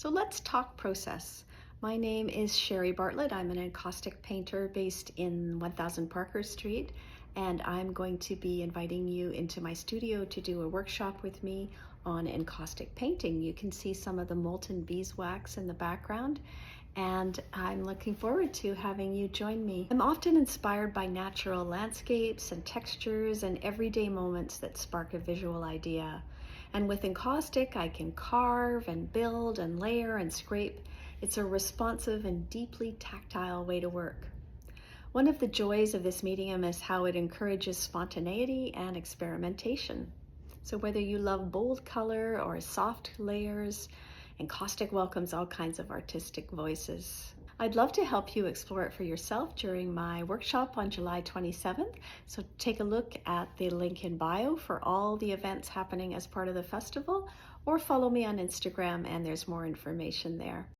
So let's talk process. My name is Sherry Bartlett. I'm an encaustic painter based in 1000 Parker Street, and I'm going to be inviting you into my studio to do a workshop with me on encaustic painting. You can see some of the molten beeswax in the background, and I'm looking forward to having you join me. I'm often inspired by natural landscapes and textures and everyday moments that spark a visual idea. And with encaustic, I can carve and build and layer and scrape. It's a responsive and deeply tactile way to work. One of the joys of this medium is how it encourages spontaneity and experimentation. So whether you love bold color or soft layers, encaustic welcomes all kinds of artistic voices. I'd love to help you explore it for yourself during my workshop on July 27th. So take a look at the link in bio for all the events happening as part of the festival, or follow me on Instagram and there's more information there.